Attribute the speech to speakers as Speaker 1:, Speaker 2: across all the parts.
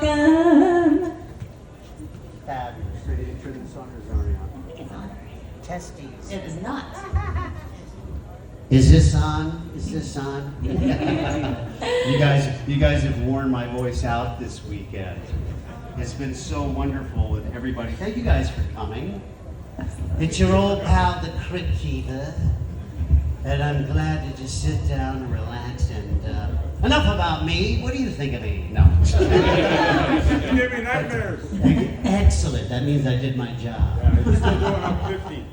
Speaker 1: welcome.
Speaker 2: Fabulous. So you turn this on or is it already on?
Speaker 1: I think it's on already.
Speaker 2: Testes.
Speaker 1: It is not.
Speaker 2: Is this on? Is this on? You guys have worn my voice out this weekend. It's been so wonderful with everybody. Thank you guys for coming. It's your old pal, the Crit Keeper, and I'm glad to just sit down and relax and enough about me. What do you think of me? No.
Speaker 3: You give me nightmares.
Speaker 2: Excellent. That means I did my job.
Speaker 3: Yeah, you're still going up 50.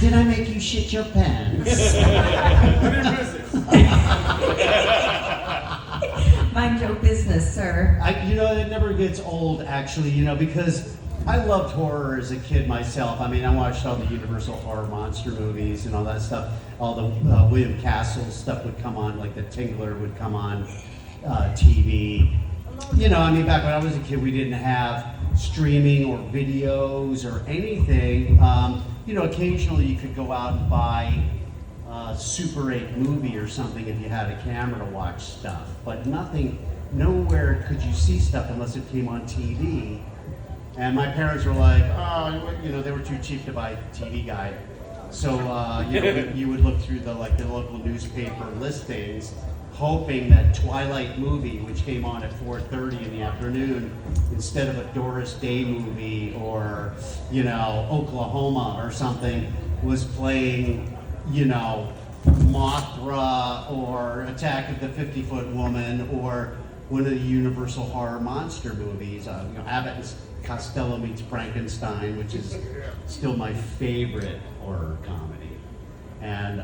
Speaker 2: Did I make you shit your pants?
Speaker 3: None of your business.
Speaker 1: Mind your business, sir.
Speaker 2: It never gets old, actually, because I loved horror as a kid myself. I mean, I watched all the Universal horror monster movies and all that stuff. All the William Castle stuff would come on, like The Tingler would come on TV. Back when I was a kid, we didn't have streaming or videos or anything. Occasionally you could go out and buy Super 8 movie or something if you had a camera to watch stuff, but nowhere could you see stuff unless it came on TV. And my parents were like, they were too cheap to buy a TV guide. So, you would look through the local newspaper listings, hoping that Twilight movie, which came on at 4:30 in the afternoon, instead of a Doris Day movie or, Oklahoma or something, was playing, Mothra or Attack of the 50-Foot Woman or one of the Universal horror monster movies. Abbott and Costello Meets Frankenstein, which is still my favorite horror comedy. And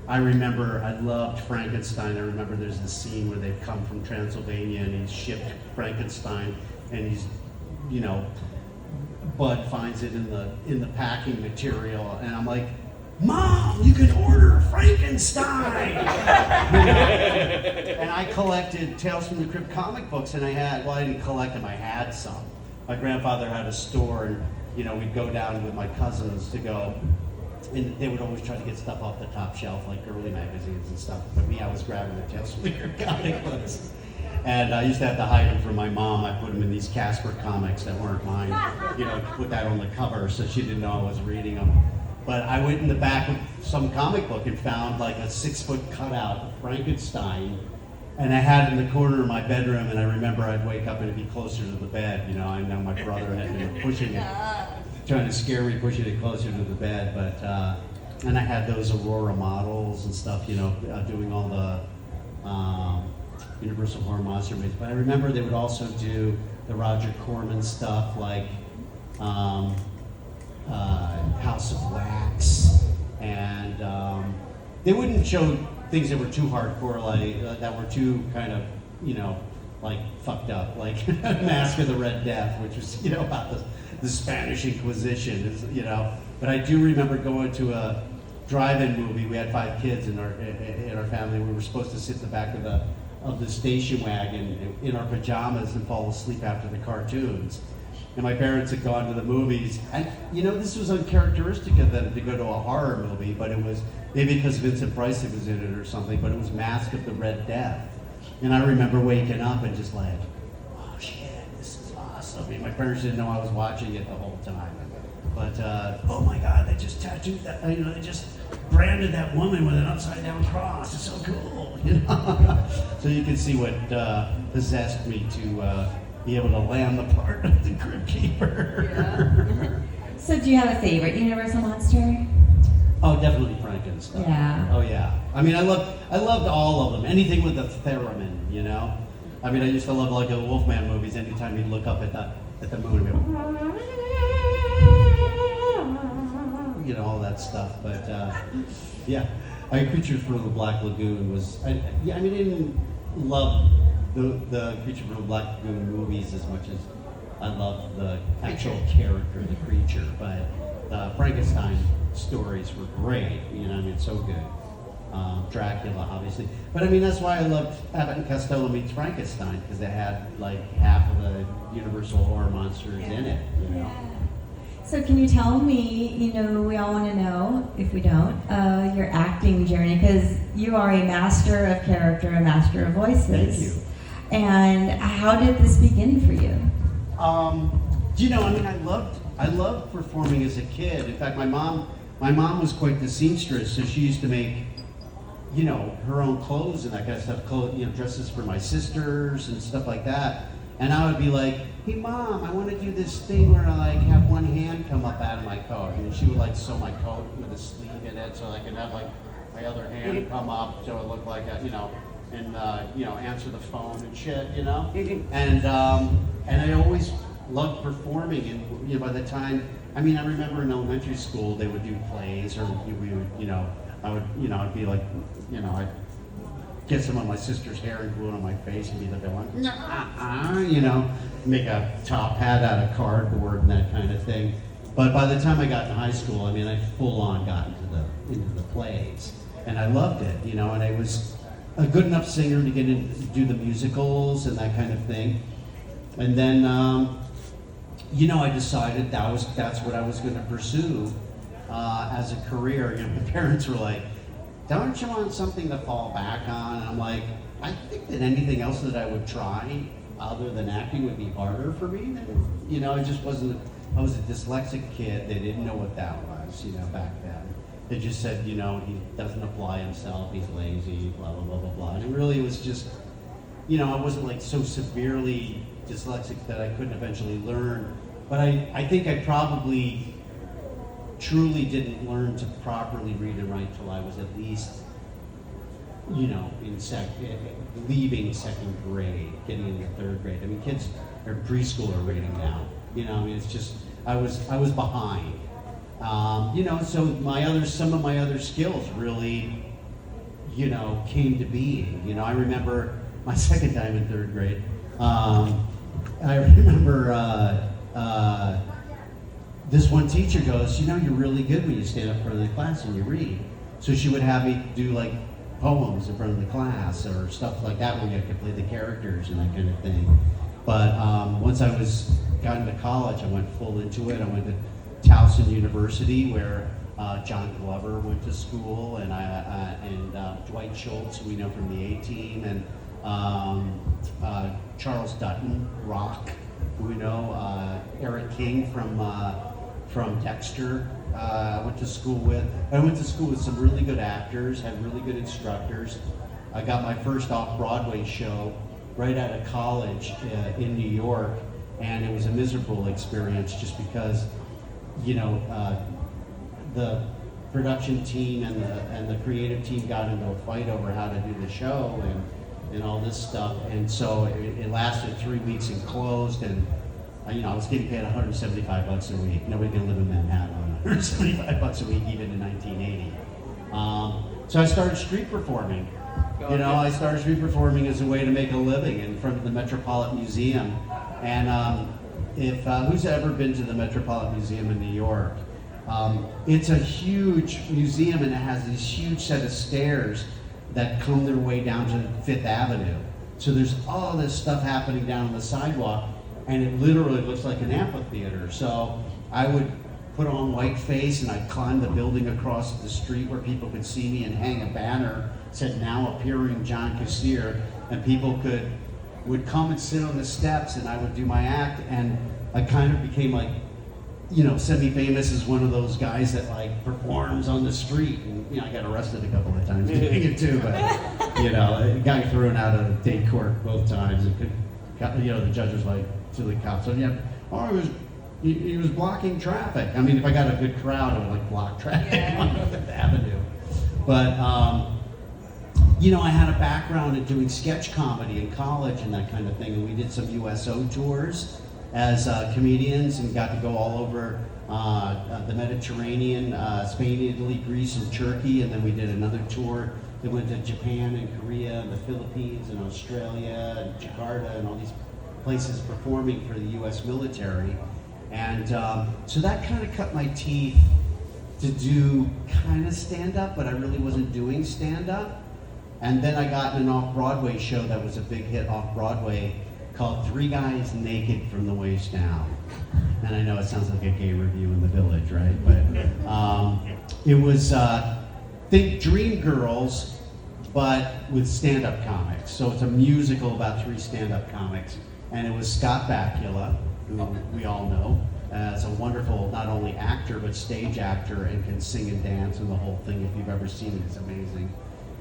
Speaker 2: I remember I loved Frankenstein. I remember there's this scene where they've come from Transylvania and he's shipped Frankenstein and he's, Bud finds it in the packing material, and I'm like, Mom, you can order Frankenstein! And I collected Tales from the Crypt comic books, and I didn't collect them, I had some. My grandfather had a store, and we'd go down with my cousins to go, and they would always try to get stuff off the top shelf, like girly magazines and stuff. But me, I was grabbing the Tales from the Crypt comic books. And I used to have to hide them from my mom. I put them in these Kassir comics that weren't mine. Put that on the cover so she didn't know I was reading them. But I went in the back of some comic book and found like a 6-foot cutout of Frankenstein. And I had it in the corner of my bedroom, and I remember I'd wake up and it'd be closer to the bed. I know my brother had been pushing it, trying to scare me, pushing it closer to the bed. But and I had those Aurora models and stuff, doing all the Universal horror monster movies. But I remember they would also do the Roger Corman stuff, like House of Wax, and they wouldn't show things that were too hardcore, like that were too kind of, like fucked up, like Mask of the Red Death, which was, about the Spanish Inquisition, But I do remember going to a drive-in movie. We had 5 kids in our family. We were supposed to sit in the back of the station wagon in our pajamas and fall asleep after the cartoons. And my parents had gone to the movies, and this was uncharacteristic of them to go to a horror movie, but it was maybe because Vincent Price was in it or something, but it was Mask of the Red Death. And I remember waking up and just like, oh shit, this is awesome. I mean, my parents didn't know I was watching it the whole time. But, oh my God, they just tattooed that, they just branded that woman with an upside down cross. It's so cool, So you can see what possessed me to be able to land the part of the Crypt Keeper.
Speaker 1: Yeah. So do you have a favorite Universal monster?
Speaker 2: Oh, definitely Frankenstein.
Speaker 1: Yeah.
Speaker 2: Oh yeah. I mean, I loved all of them. Anything with the theremin, I mean, I used to love like the Wolfman movies. Anytime you'd look up at the moon, all that stuff. But yeah, Creature from the Black Lagoon was. I didn't love the Creature from the Black Lagoon movies as much as I loved the actual character, the creature. But the Frankenstein stories were great. So good. Dracula, obviously. But that's why I loved Abbott and Costello Meets Frankenstein, because they had like half of the Universal horror monsters in it.
Speaker 1: Yeah. So can you tell me, we all want to know, if we don't, your acting journey, because you are a master of character, a master of voices.
Speaker 2: Thank you.
Speaker 1: And how did this begin for you?
Speaker 2: I loved performing as a kid. In fact, my mom was quite the seamstress, so she used to make, her own clothes and that kind of stuff, dresses for my sisters and stuff like that. And I would be like, hey Mom, I want to do this thing where I have one hand come up out of my coat. And she would sew my coat with a sleeve in it so I could have my other hand come up so it looked like and answer the phone and shit, And I always loved performing, and by the time, I remember in elementary school they would do plays, or we would, I'd be like, I'd get some of my sister's hair and glue it on my face and be the villain, make a top hat out of cardboard and that kind of thing. But by the time I got to high school, I full on got into the plays, and I loved it, and I was a good enough singer to get in, do the musicals and that kind of thing. And then, I decided that's what I was going to pursue as a career. My parents were like, don't you want something to fall back on? And I'm like, I think that anything else that I would try other than acting would be harder for me. I just wasn't, I was a dyslexic kid. They didn't know what that was, back then. They just said, he doesn't apply himself, he's lazy, blah, blah, blah, blah, blah. And it really was just, I wasn't so severely dyslexic that I couldn't eventually learn. But I think I probably truly didn't learn to properly read and write till I was at least, leaving second grade, getting into third grade. Kids are preschool are reading now. It's just, I was behind. So some of my other skills really, came to being. I remember my second time in third grade. I remember this one teacher goes, you're really good when you stand up in front of the class and you read. So she would have me do poems in front of the class or stuff like that where you have to play the characters and that kind of thing. But once I got into college, I went full into it. I went to Towson University where John Glover went to school, and Dwight Schultz, who we know from the A-Team, and Charles Dutton, Rock, who we know, Eric King from Dexter. I went to school with. I went to school with some really good actors, had really good instructors. I got my first off-Broadway show right out of college in New York, and it was a miserable experience just because, the production team and the creative team got into a fight over how to do the show and all this stuff, and so it lasted 3 weeks and closed, and I was getting paid $175 a week. Nobody can live in Manhattan on $175 a week, even in 1980. So I started street performing. I started street performing as a way to make a living in front of the Metropolitan Museum. And if who's ever been to the Metropolitan Museum in New York? It's a huge museum, and it has this huge set of stairs that come their way down to Fifth Avenue. So there's all this stuff happening down on the sidewalk, and it literally looks like an amphitheater. So I would put on white face, and I'd climb the building across the street where people could see me and hang a banner that said, "Now appearing John Kassir," and people would come and sit on the steps, and I would do my act, and I kind of became semi-famous as one of those guys that performs on the street. And I got arrested a couple of times doing it too, but I got thrown out of day court both times. The judge was like to the cops, he was blocking traffic. If I got a good crowd, I would block traffic on Fifth Avenue. But I had a background in doing sketch comedy in college and that kind of thing, and we did some USO tours as comedians and got to go all over the Mediterranean, Spain, Italy, Greece, and Turkey, and then we did another tour that went to Japan and Korea and the Philippines and Australia and Jakarta and all these places performing for the U.S. military. And so that kind of cut my teeth to do kind of stand-up, but I really wasn't doing stand-up. And then I got in an off-Broadway show that was a big hit off-Broadway called Three Guys Naked from the Waist Down. And I know it sounds like a gay review in the Village, right? But it was, think Dreamgirls, but with stand-up comics. So it's a musical about 3 stand-up comics. And it was Scott Bakula, who we all know as a wonderful, not only actor, but stage actor, and can sing and dance and the whole thing. If you've ever seen it, it's amazing.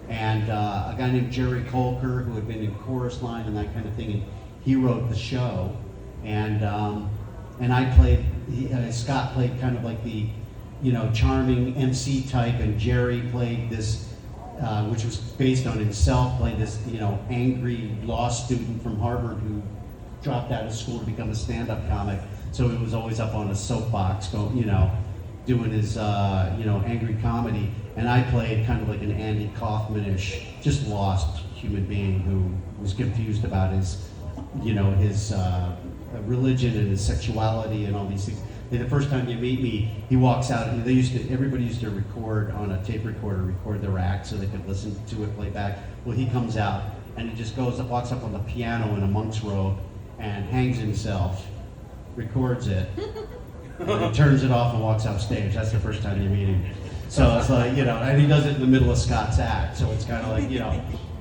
Speaker 2: And a guy named Jerry Colker, who had been in Chorus Line and that kind of thing, and he wrote the show. And I played, Scott played kind of like the, charming MC type, and Jerry played this, which was based on himself, played this, angry law student from Harvard who dropped out of school to become a stand-up comic. So he was always up on a soapbox, doing his, angry comedy. And I played kind of like an Andy Kaufman-ish, just lost human being who was confused about his, his religion and his sexuality and all these things. And the first time you meet me, he walks out, and everybody used to record on a tape recorder, record their act so they could listen to it play back. Well, he comes out, and he just walks up on the piano in a monk's robe and hangs himself, records it, and then turns it off and walks off stage. That's the first time you meet him. So it's like, and he does it in the middle of Scott's act, so it's kind of like,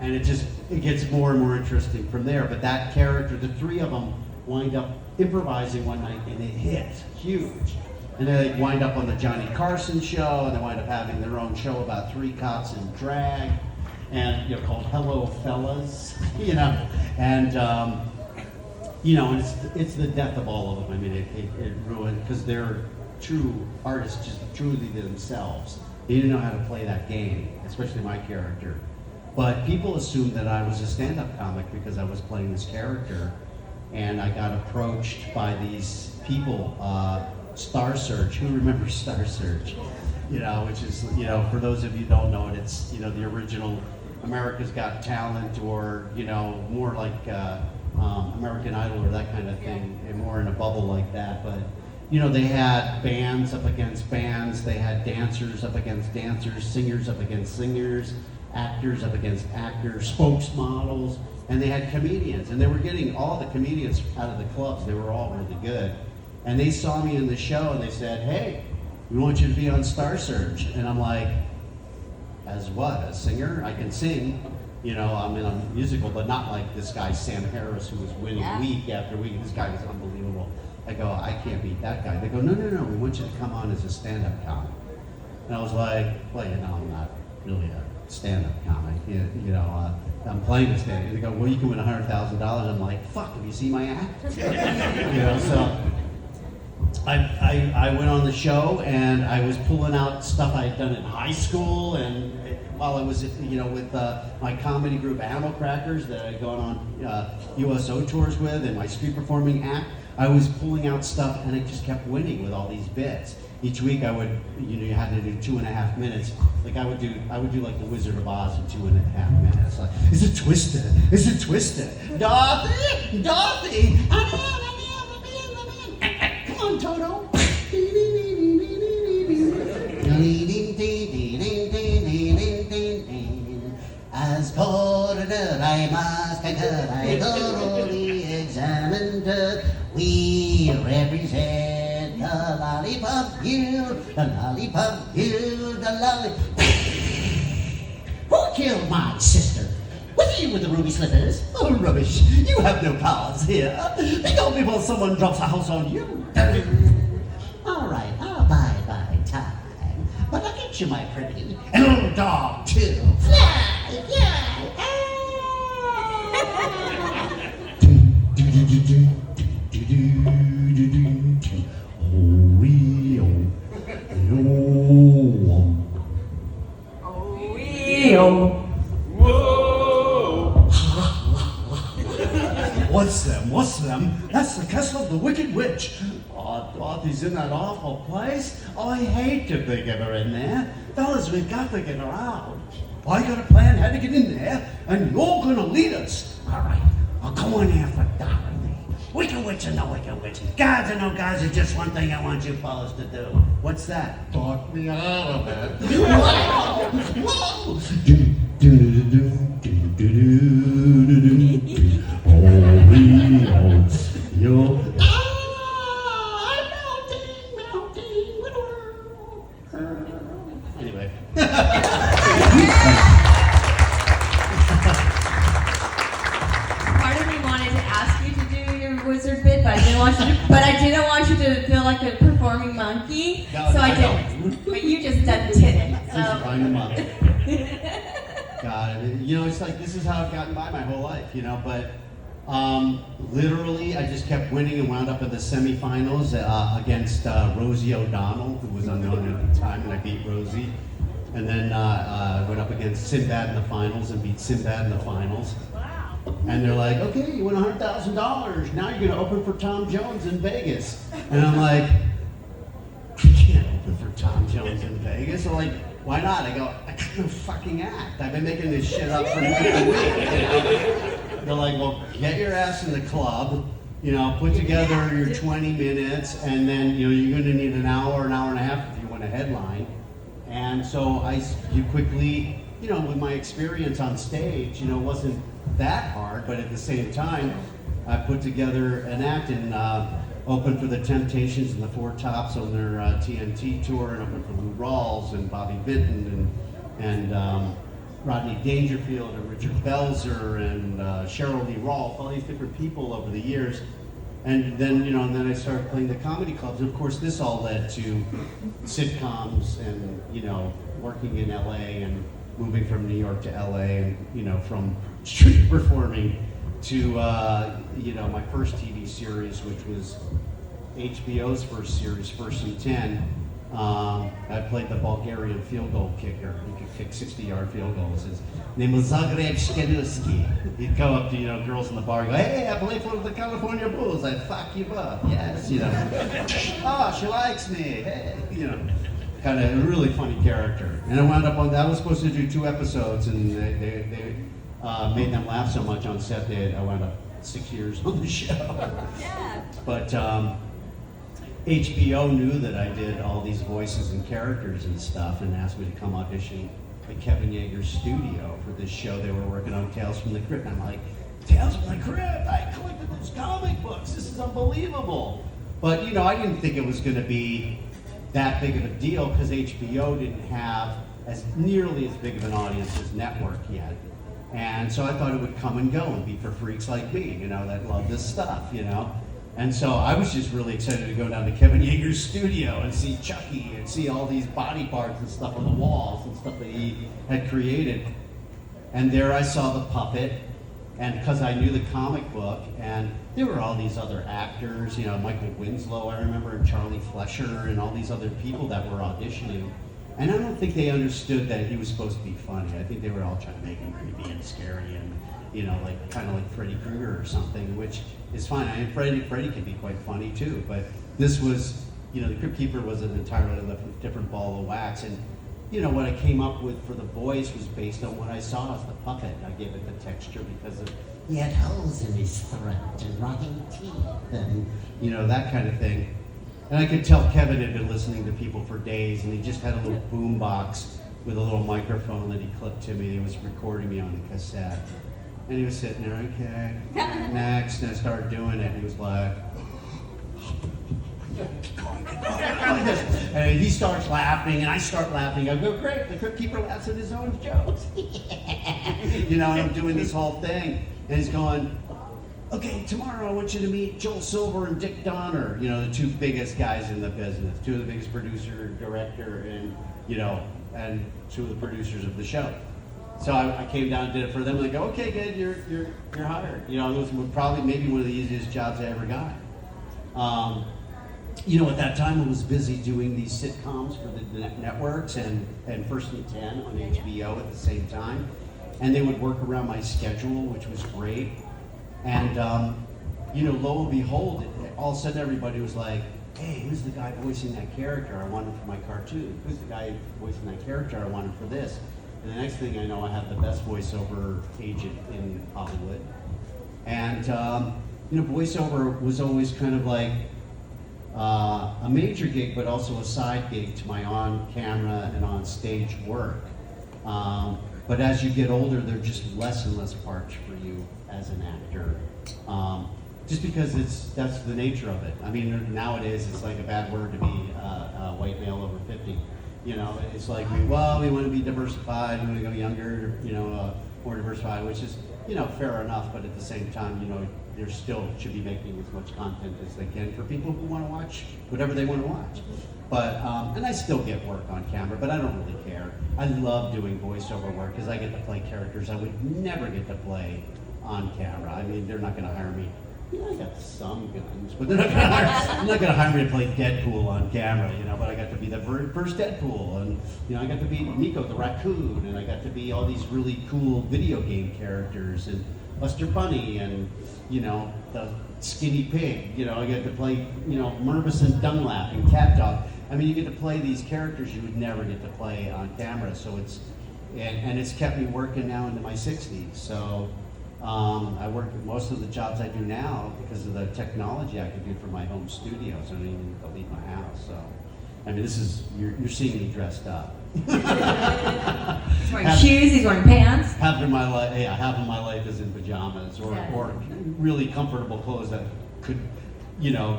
Speaker 2: and it gets more and more interesting from there. But that character, the 3 of them wind up improvising one night, and it hit huge. And then they wind up on the Johnny Carson show, and they wind up having their own show about 3 cops in drag, and called Hello Fellas, and and it's the death of all of them. I mean, it ruined, because they're true artists, just truly themselves. They didn't know how to play that game, especially my character. But people assumed that I was a stand-up comic because I was playing this character, and I got approached by these people, Star Search. Who remembers Star Search? Which is, for those of you who don't know it, it's, the original America's Got Talent, or, more like American Idol or that kind of thing, and more in a bubble like that. But, they had bands up against bands, they had dancers up against dancers, singers up against singers, actors up against actors, spokesmodels, and they had comedians. And they were getting all the comedians out of the clubs. They were all really good. And they saw me in the show, and they said, "Hey, we want you to be on Star Search." And I'm like, "As what? A singer? I can sing. I'm in a musical, but not like this guy, Sam Harris, who was winning week after week. This guy was unbelievable." I go, "I can't beat that guy." They go, No, we want you to come on as a stand-up comic." And I was like, "Well, I'm not really a stand-up comic. I'm playing a stand." They go, "Well, you can win $100,000. I'm like, "Fuck, have you seen my act?" So I went on the show, and I was pulling out stuff I had done in high school, and while I was, with my comedy group Animal Crackers that I'd gone on USO tours with, and my street performing act, I was pulling out stuff, and it just kept winning with all these bits. Each week I would, you had to do 2.5 minutes. Like I would do like the Wizard of Oz in 2.5 minutes. Like, is it twisted? Is it twisted? Dorothy, I'm in. Come on, Toto. As coroner, I must concur, I thoroughly examined her. We represent the lollipop guild, the lollipop guild, the lollipop. Who killed my sister? Was it you with the ruby slippers? Oh, rubbish. You have no powers here. Think of before someone drops a house on you. All right, I'll bide by time. But look at you, my pretty. And a little dog, too. Fly, fly, ah! What's them? That's the castle of the Wicked Witch. Oh, Dorothy's in that awful place. Oh, I hate to think of her in there. Fellas, we've got to get her out. I got a plan how to get in there, and you're gonna lead us. All right, I'll go in there for Dorothy. Wicked Witch and the Wicked Witch. Guys and no guys, is just one thing I want you fellas to do. What's that? Talk me out of it. Whoa! Whoa! Oh, No,
Speaker 1: so I
Speaker 2: don't.
Speaker 1: didn't. But you just didn't.
Speaker 2: Just
Speaker 1: So.
Speaker 2: line them up. God, it's like this is how I've gotten by my whole life, but literally I just kept winning and wound up in the semifinals against Rosie O'Donnell, who was unknown at the time, and I beat Rosie. And then went up against Sinbad in the finals and beat Sinbad in the finals.
Speaker 4: Wow.
Speaker 2: And they're like, okay, you won $100,000. Now you're going to open for Tom Jones in Vegas. And I'm like, I can't open for Tom Jones in Vegas. They're like, why not? I go, I got no fucking act. I've been making this shit up for a week. They're like, well, get your ass in the club, put together your 20 minutes, and then, you're going to need an hour and a half if you want a headline. And so you quickly, with my experience on stage, it wasn't that hard, but at the same time, I put together an act and opened for the Temptations and the Four Tops on their TNT tour, and opened for Lou Rawls and Bobby Vinton and Rodney Dangerfield and Richard Belzer and Cheryl Lee Rolfe, all these different people over the years. And then, and then I started playing the comedy clubs. And of course, this all led to sitcoms and, working in LA and moving from New York to LA and, from street performing to, my first TV series, which was HBO's first series, First and 10. I played the Bulgarian field goal kicker. He could kick 60-yard field goals. His name was Zagreb Shkenuski. He'd go up to, girls in the bar and go, hey, I play for the California Bulls. I fuck you up. Yes, Oh, she likes me. Hey, kind of a really funny character. And I wound up on that. I was supposed to do 2 episodes, and they made them laugh so much on set that I wound up 6 years on the show.
Speaker 4: Yeah.
Speaker 2: But HBO knew that I did all these voices and characters and stuff, and asked me to come audition at Kevin Yeager's studio for this show. They were working on Tales from the Crypt, and I'm like, Tales from the Crypt? I collected those comic books. This is unbelievable. But I didn't think it was going to be that big of a deal because HBO didn't have nearly as big of an audience as Network yet. And so I thought it would come and go and be for freaks like me, that love this stuff, And so I was just really excited to go down to Kevin Yeager's studio and see Chucky and see all these body parts and stuff on the walls and stuff that he had created. And there I saw the puppet, and because I knew the comic book, and there were all these other actors, Michael Winslow, I remember, and Charlie Flesher, and all these other people that were auditioning. And I don't think they understood that he was supposed to be funny. I think they were all trying to make him creepy and scary and, kind of like Freddy Krueger or something, which is fine. I mean, Freddy can be quite funny too, but this was, the Crypt Keeper was an entirely different ball of wax. And, what I came up with for the voice was based on what I saw as the puppet. I gave it the texture because he had holes in his throat and rotting teeth and, that kind of thing. And I could tell Kevin had been listening to people for days, and he just had a little boom box with a little microphone that he clipped to me. He was recording me on the cassette. And he was sitting there, okay, next, and I started doing it, and he was like, like this. And he starts laughing, and I start laughing. I go, great, the Crypt Keeper laughs at his own jokes. And I'm doing this whole thing, and he's going, okay, tomorrow I want you to meet Joel Silver and Dick Donner, the 2 biggest guys in the business, 2 of the biggest producer, director, and, and 2 of the producers of the show. So I came down and did it for them, and they go, okay, good, you're hired. It was probably maybe one of the easiest jobs I ever got. At that time I was busy doing these sitcoms for the networks and First and 10 on HBO at the same time. And they would work around my schedule, which was great. And, lo and behold, all of a sudden everybody was like, hey, who's the guy voicing that character I wanted for my cartoon? Who's the guy voicing that character I wanted for this? And the next thing I know, I have the best voiceover agent in Hollywood. And, voiceover was always kind of like a major gig, but also a side gig to my on-camera and on-stage work. But as you get older, there are just less and less parts for you as an actor. Just because that's the nature of it. I mean, nowadays it's like a bad word to be a white male over 50. It's like, we want to be diversified, we want to go younger, more diversified, which is, fair enough, but at the same time, they still should be making as much content as they can for people who want to watch whatever they want to watch. But, and I still get work on camera, but I don't really care. I love doing voiceover work because I get to play characters I would never get to play on camera. I mean, they're not going to hire me. I got some guns, but they're not going to I'm not going to hire me to play Deadpool on camera, but I got to be the first Deadpool, and I got to be Nico the raccoon, and I got to be all these really cool video game characters, and Buster Bunny, and the Skinny Pig. I get to play Mervis and Dunlap and Cat Dog. I mean, you get to play these characters you would never get to play on camera. So and it's kept me working now into my 60s. So. I work at most of the jobs I do now because of the technology I can do for my home studio, so I don't even need to leave my house. So, I mean, you're seeing me dressed up.
Speaker 1: He's wearing shoes. He's wearing pants.
Speaker 2: Half of my life is in pajamas or really comfortable clothes that could,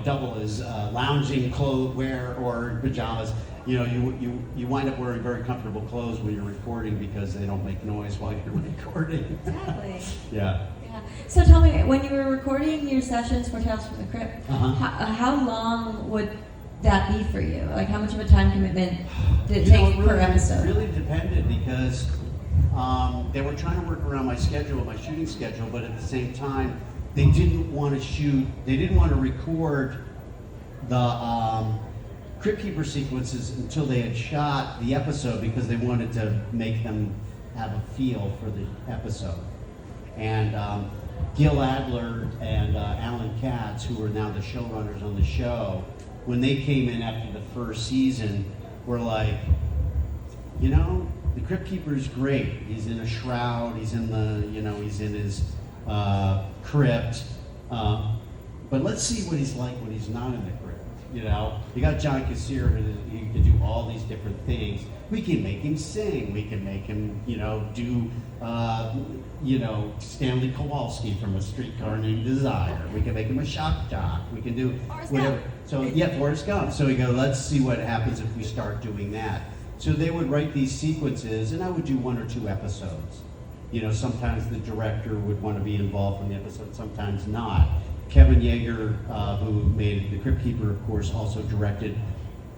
Speaker 2: double as lounging clothes wear or pajamas. You wind up wearing very comfortable clothes when you're recording because they don't make noise while you're recording.
Speaker 1: Exactly.
Speaker 2: Yeah.
Speaker 1: So tell me, when you were recording your sessions for Tales from the Crypt, how long would that be for you? Like, how much of a time commitment did it take per episode?
Speaker 2: It really depended because they were trying to work around my schedule, my shooting schedule, but at the same time, they didn't want to record the Crypt Keeper sequences until they had shot the episode because they wanted to make them have a feel for the episode. And Gil Adler and Alan Katz, who are now the showrunners on the show, when they came in after the first season, were like, the Crypt Keeper's great. He's in a shroud. He's in he's in his crypt. But let's see what he's like when he's not in the crypt. You got John Kassir who can do all these different things. We can make him sing. We can make him, do, Stanley Kowalski from A Streetcar Named Desire. We can make him a shock jock. We can do whatever. So Forrest Gump. So we go, let's see what happens if we start doing that. So they would write these sequences, and I would do 1 or 2 episodes. Sometimes the director would want to be involved in the episode, sometimes not. Kevin Yeager, who made The Crypt Keeper, of course, also directed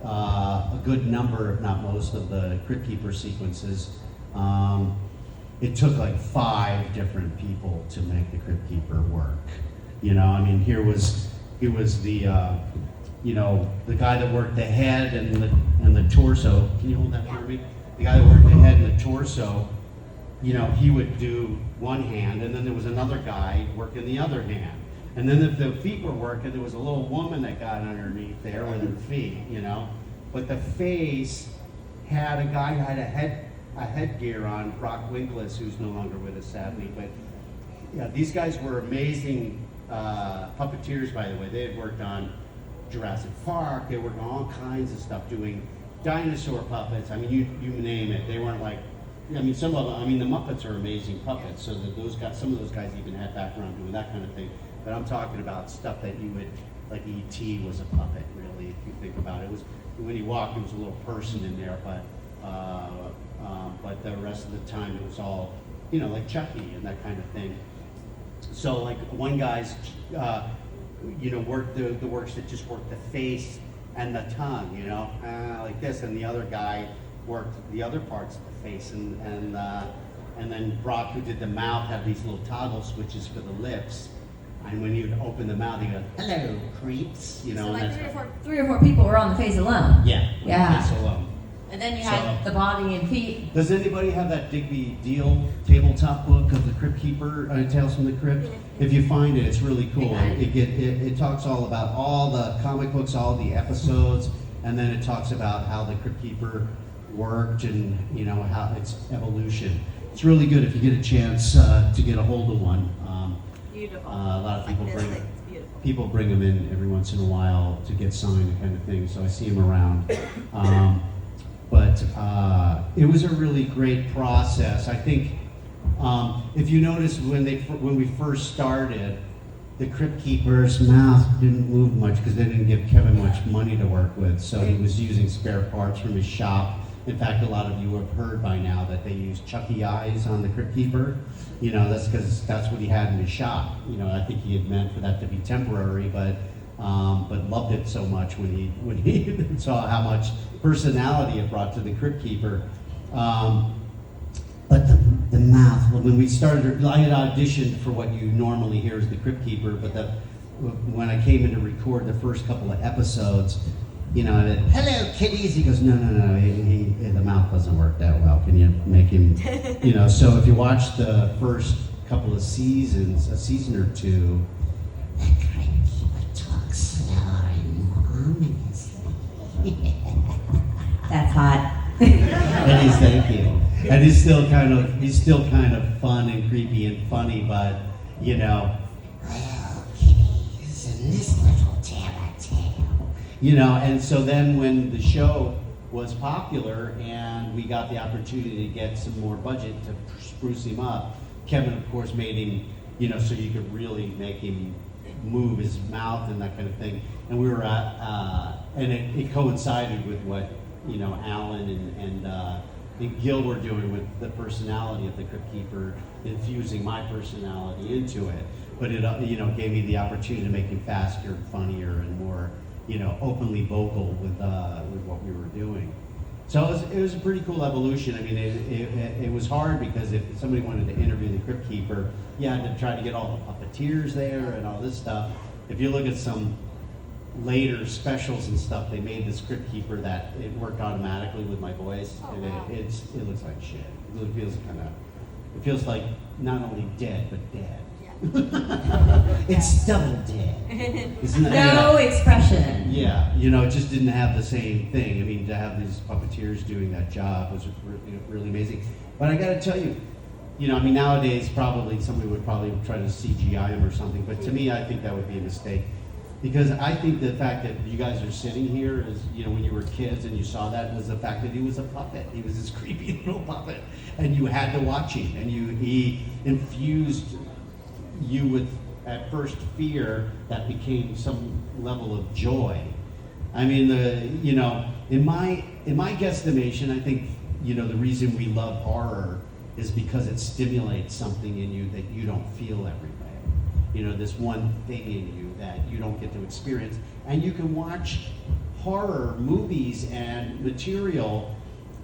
Speaker 2: a good number, if not most, of the Crypt Keeper sequences. It took like 5 different people to make The Crypt Keeper work. Here was the the guy that worked the head and the torso. Can you hold that for me? The guy that worked the head and the torso. He would do one hand, and then there was another guy working the other hand. And then if the feet were working, there was a little woman that got underneath there with her feet, But the face had a guy who had a headgear on, Brock Winkless, who's no longer with us, sadly. But yeah, these guys were amazing puppeteers, by the way. They had worked on Jurassic Park. They worked on all kinds of stuff, doing dinosaur puppets. I mean, you name it. They weren't like, some of them. The Muppets are amazing puppets. So that some of those guys even had background doing that kind of thing. But I'm talking about stuff that you would, like E.T. was a puppet, really, if you think about it. It was, when he walked, there was a little person in there, but the rest of the time it was all, like Chucky and that kind of thing. So like one guy's, worked the works that just worked the face and the tongue, like this, and the other guy worked the other parts of the face, and then Brock, who did the mouth, had these little toggle switches for the lips. And when you'd open the mouth, you'd go, "Hello, creeps,"
Speaker 1: So like three or four people were on the face alone.
Speaker 2: Yeah.
Speaker 1: Yeah.
Speaker 2: Face alone.
Speaker 1: And then you had the body and feet.
Speaker 2: Does anybody have that Digby Deal tabletop book of the Crypt Keeper, Tales from the Crypt? If you find it, it's really cool. It talks all about all the comic books, all the episodes, and then it talks about how the Crypt Keeper worked and how its evolution. It's really good if you get a chance to get a hold of one.
Speaker 4: Beautiful.
Speaker 2: A lot of people
Speaker 4: Beautiful.
Speaker 2: people bring them in every once in a while to get signed, kind of thing. So I see them around. But it was a really great process. I think if you notice when we first started, the Crypt Keeper's mouth didn't move much because they didn't give Kevin much money to work with. So he was using spare parts from his shop, In fact, a lot of you have heard by now that they use Chucky eyes on the Crypt Keeper. You know, that's because that's what he had in his shop. You know, I think he had meant for that to be temporary, but loved it so much when he saw how much personality it brought to the Crypt Keeper. But the mouth, when we started, I had auditioned for what you normally hear as the Crypt Keeper, but when I came in to record the first couple of episodes, you know, hello kitties, he goes, no, the mouth doesn't work that well. Can you make him, you know, so if you watch the first couple of seasons, a season or two, the Crypt Keeper talks slower and more ominously.
Speaker 1: That's hot.
Speaker 2: And he's thank you. And he's still kind of fun and creepy and funny, but you know, well, kitties and this little tattletale. You know, and so then when the show was popular and we got the opportunity to get some more budget to spruce him up, Kevin of course made him, you know, so you could really make him move his mouth and that kind of thing. And we were and it coincided with what, you know, Alan and Gil were doing with the personality of the Crypt Keeper, infusing my personality into it. But it, you know, gave me the opportunity to make him faster, funnier, and more, you know, openly vocal with what we were doing. So it was a pretty cool evolution. I mean, it was hard because if somebody wanted to interview the Crypt Keeper, you had to try to get all the puppeteers there and all this stuff. If you look at some later specials and stuff, they made this Crypt Keeper that it worked automatically with my voice, and it looks like shit. It feels like not only dead but dead. It's double dead. Isn't that
Speaker 1: No expression.
Speaker 2: Yeah, you know, it just didn't have the same thing. I mean, to have these puppeteers doing that job was really amazing. But I got to tell you, you know, I mean, nowadays probably somebody would probably try to CGI him or something, but to me, I think that would be a mistake. Because I think the fact that you guys are sitting here is, you know, when you were kids and you saw that, was the fact that he was a puppet. He was this creepy little puppet, and you had to watch him, and he infused you with, at first, fear that became some level of joy. I mean, you know, in my guesstimation, I think, you know, the reason we love horror is because it stimulates something in you that you don't feel every day. You know, this one thing in you that you don't get to experience. And you can watch horror movies and material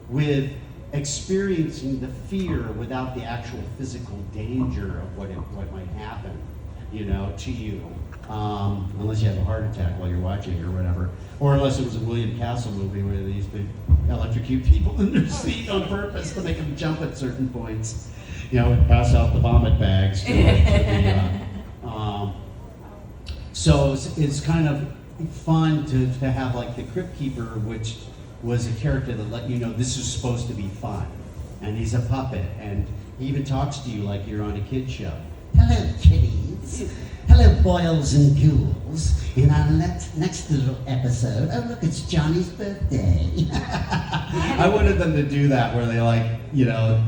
Speaker 2: with experiencing the fear without the actual physical danger of what might happen, you know, to you. Unless you have a heart attack while you're watching or whatever. Or unless it was a William Castle movie where they used to electrocute people in their seat on purpose to make them jump at certain points. You know, pass out the vomit bags to the so it's kind of fun to have like the Crypt Keeper, which was a character that let you know this is supposed to be fun. And he's a puppet, and he even talks to you like you're on a kid show. Hello, kitties. Hello, boils and ghouls. In our next little episode, oh look, it's Johnny's birthday. I wanted them to do that where they like, you know,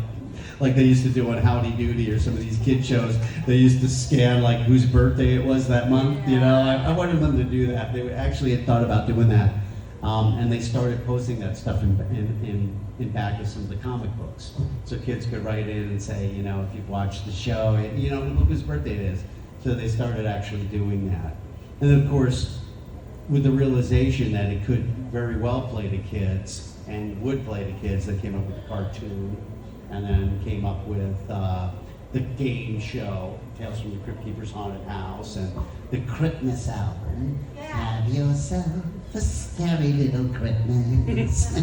Speaker 2: like they used to do on Howdy Doody or some of these kid shows. They used to scan like whose birthday it was that month, you know. I wanted them to do that. They actually had thought about doing that. And they started posting that stuff in back of some of the comic books. So kids could write in and say, you know, if you've watched the show, you know, look whose birthday it is. So they started actually doing that. And then of course, with the realization that it could very well play to kids and would play to kids, they came up with the cartoon. And then came up with the game show, Tales from the Crypt Keeper's Haunted House, and the Christmas album. Yeah. Have yourself a scary little Christmas.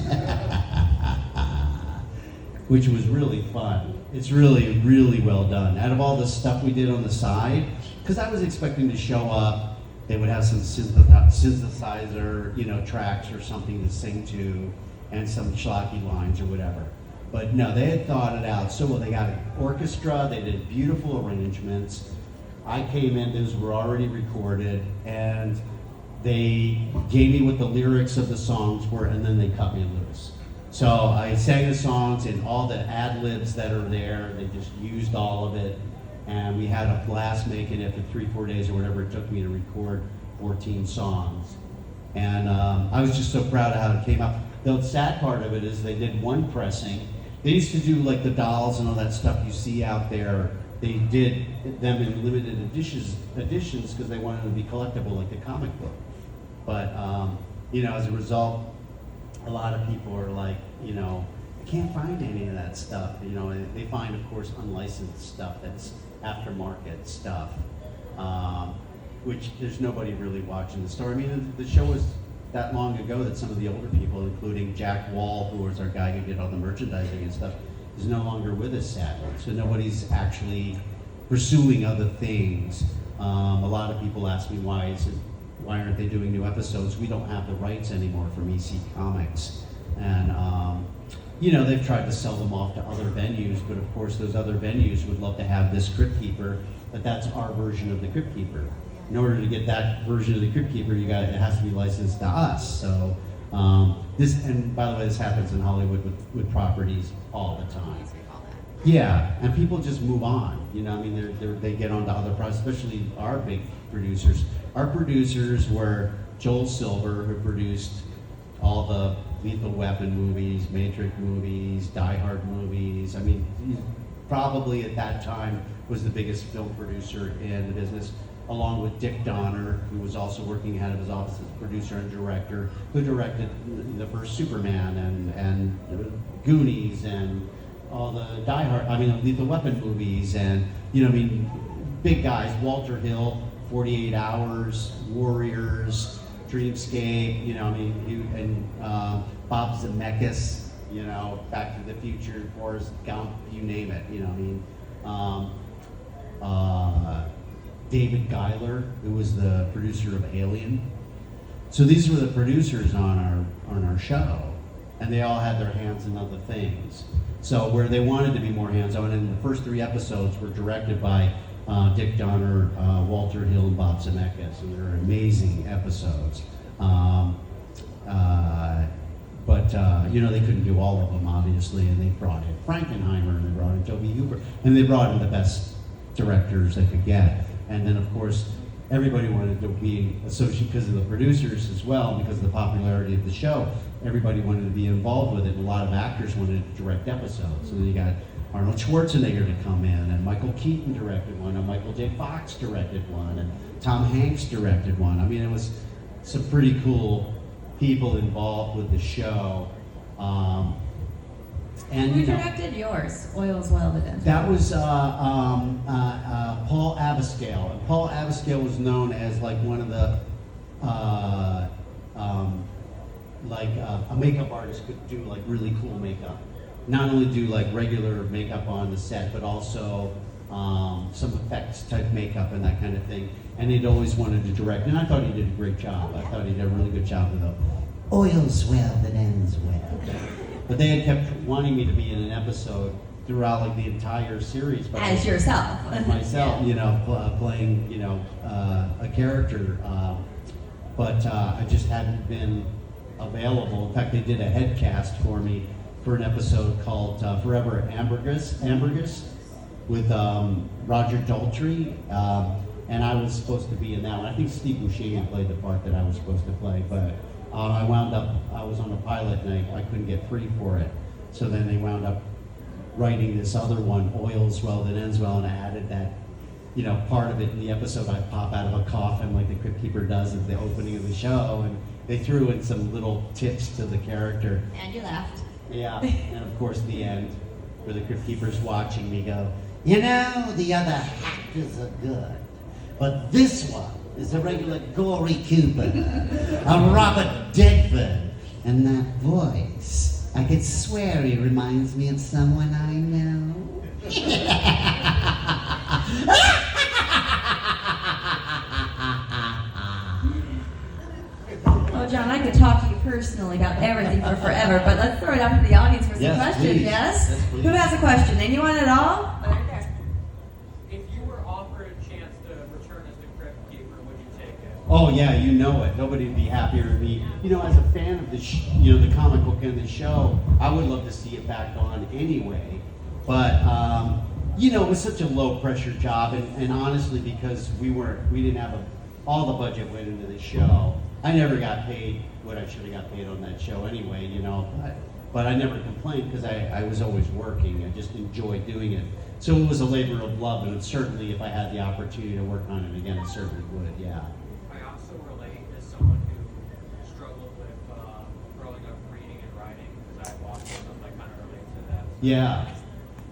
Speaker 2: Which was really fun. It's really, really well done. Out of all the stuff we did on the side, because I was expecting to show up, they would have some synthesizer, you know, tracks or something to sing to, and some schlocky lines or whatever. But no, they had thought it out so well. They got an orchestra, they did beautiful arrangements. I came in, those were already recorded, and they gave me what the lyrics of the songs were, and then they cut me loose. So I sang the songs, and all the ad-libs that are there, they just used all of it. And we had a blast making it for 3-4 days or whatever it took me to record 14 songs. And I was just so proud of how it came out. the sad part of it is they did one pressing. They used to do like the dolls and all that stuff you see out there. They did them in limited editions because they wanted them to be collectible like the comic book. But, as a result, a lot of people are like, I can't find any of that stuff. They find, of course, unlicensed stuff that's aftermarket stuff, which there's nobody really watching the story. I mean, the show was that long ago that some of the older people, including Jack Wall, who was our guy who did all the merchandising and stuff, is no longer with us, sadly. So nobody's actually pursuing other things. A lot of people ask me why aren't they doing new episodes? We don't have the rights anymore from EC Comics. And, they've tried to sell them off to other venues, but of course those other venues would love to have this Crypt Keeper, but that's our version of the Crypt Keeper. In order to get that version of the Crypt Keeper, it has to be licensed to us. So and by the way, this happens in Hollywood with properties all the time. Yeah, and people just move on. They get onto other projects, especially our big producers. Our producers were Joel Silver, who produced all the Lethal Weapon movies, Matrix movies, Die Hard movies. I mean, he probably at that time was the biggest film producer in the business, along with Dick Donner, who was also working out of his office as producer and director, who directed the first Superman and Goonies and all the Lethal Weapon movies, and big guys, Walter Hill, 48 Hours, Warriors, Dreamscape, and Bob Zemeckis, Back to the Future, Forrest Gump, you name it, David Giler, who was the producer of Alien. So these were the producers on our show, and they all had their hands in other things. So where they wanted to be more hands-on, and the first 3 episodes were directed by Dick Donner, Walter Hill, and Bob Zemeckis, and they're amazing episodes. But they couldn't do all of them, obviously, and they brought in Frankenheimer, and they brought in Toby Hooper, and they brought in the best directors they could get. And then, of course, everybody wanted to be associated because of the producers as well, because of the popularity of the show. Everybody wanted to be involved with it, and a lot of actors wanted to direct episodes. So then you got Arnold Schwarzenegger to come in, and Michael Keaton directed one, and Michael J. Fox directed one, and Tom Hanks directed one. I mean, it was some pretty cool people involved with the show.
Speaker 1: Who directed yours, Oils Well That Ends?
Speaker 2: That was Paul Abascal. And Paul Abascal was known as like one of the a makeup artist could do like really cool makeup. Not only do like regular makeup on the set, but also some effects type makeup and that kind of thing. And he'd always wanted to direct, and I thought he did a great job. I thought he did a really good job with the Oils Well That Ends Well. But they had kept wanting me to be in an episode throughout like the entire series.
Speaker 1: As yourself.
Speaker 2: As myself, playing, a character. But I just hadn't been available. In fact, they did a head cast for me for an episode called Forever Ambergris with Roger Daltrey. And I was supposed to be in that one. I think Steve Buscemi played the part that I was supposed to play, but I was on a pilot and I couldn't get free for it. So then they wound up writing this other one, Oils Well That Ends Well, and I added that, part of it in the episode. I pop out of a coffin like the Crypt Keeper does at the opening of the show, and they threw in some little tips to the character.
Speaker 1: And you laughed.
Speaker 2: Yeah, and of course the end, where the Crypt Keeper's watching me go, the other actors are good, but this one is a regular gory Cooper, a Robert Redford, and that voice, I could swear he reminds me of someone I know.
Speaker 1: Well, John, I could talk to you personally about everything for forever, but let's throw it out to the audience for some questions,
Speaker 2: please.
Speaker 1: yes?
Speaker 2: Yes, please.
Speaker 1: Who has a question? Anyone at all?
Speaker 5: If you were offered a chance to return as the Crypt Keeper, would you take it?
Speaker 2: Oh yeah, you know it. Nobody would be happier than me. As a fan of the comic book and the show, I would love to see it back on anyway. But it was such a low pressure job, and honestly, because we didn't have all the budget went into the show. I never got paid what I should have got paid on that show anyway, you know. But I never complained because I was always working. I just enjoyed doing it. So it was a labor of love, and certainly if I had the opportunity to work on it again, I certainly would, yeah.
Speaker 5: I also relate as someone who struggled with growing up reading and writing because I watched them. I kind of relate to that.
Speaker 2: Yeah.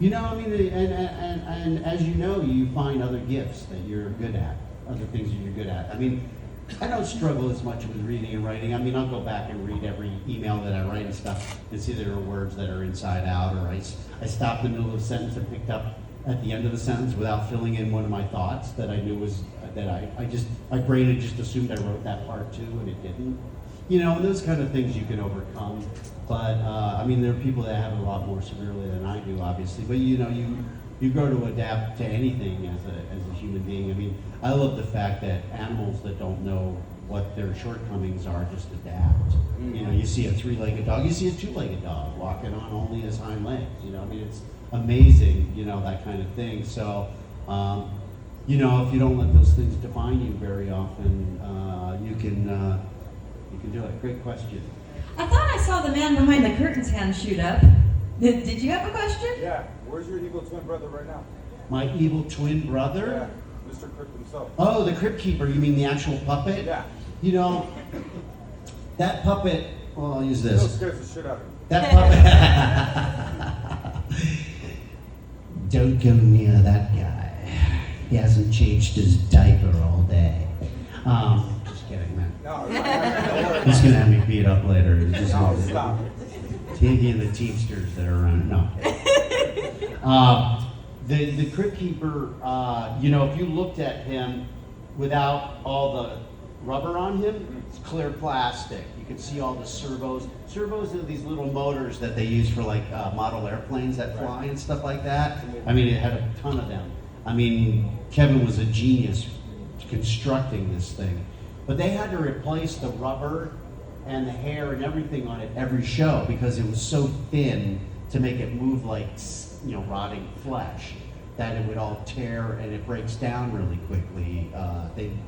Speaker 2: You know, I mean, and as you know, you find other gifts that you're good at, other things that you're good at. I mean, I don't struggle as much with reading and writing. I mean, I'll go back and read every email that I write and stuff and see there are words that are inside out, or I stopped in the middle of a sentence and picked up at the end of the sentence without filling in one of my thoughts that I knew was, that my brain had just assumed I wrote that part too, and it didn't. You know, and those kind of things you can overcome. But, I mean, there are people that have it a lot more severely than I do, obviously. But, you know, you grow to adapt to anything as a human being. I mean, I love the fact that animals that don't know what their shortcomings are just adapt. Mm-hmm. You know, you see a three-legged dog, you see a two-legged dog walking on only his hind legs. You know, I mean, it's amazing, you know, that kind of thing. So, you know, if you don't let those things define you very often, you can do it. Great question.
Speaker 1: I thought I saw the man behind the curtain's hand shoot up. Did you have a question?
Speaker 3: Yeah, where's your evil twin brother right now?
Speaker 2: My evil twin brother?
Speaker 3: Yeah, Mr. Crypt himself.
Speaker 2: Oh, the Crypt Keeper, you mean the actual puppet?
Speaker 3: Yeah.
Speaker 2: You know, that puppet, well, I'll use this.
Speaker 3: Still scares the shit out of me.
Speaker 2: That puppet. Don't go near that guy. He hasn't changed his diaper all day. Just kidding, man.
Speaker 3: No,
Speaker 2: He's gonna have me beat up later. It's just
Speaker 3: no, stop.
Speaker 2: He and the Teamsters that are around. No. The Crypt Keeper, you know, if you looked at him without all the rubber on him, it's clear plastic. You can see all the servos. Servos are these little motors that they use for like model airplanes that fly and stuff like that. I mean, it had a ton of them. I mean, Kevin was a genius constructing this thing. But they had to replace the rubber and the hair and everything on it every show because it was so thin to make it move like, you know, rotting flesh, that it would all tear and it breaks down really quickly.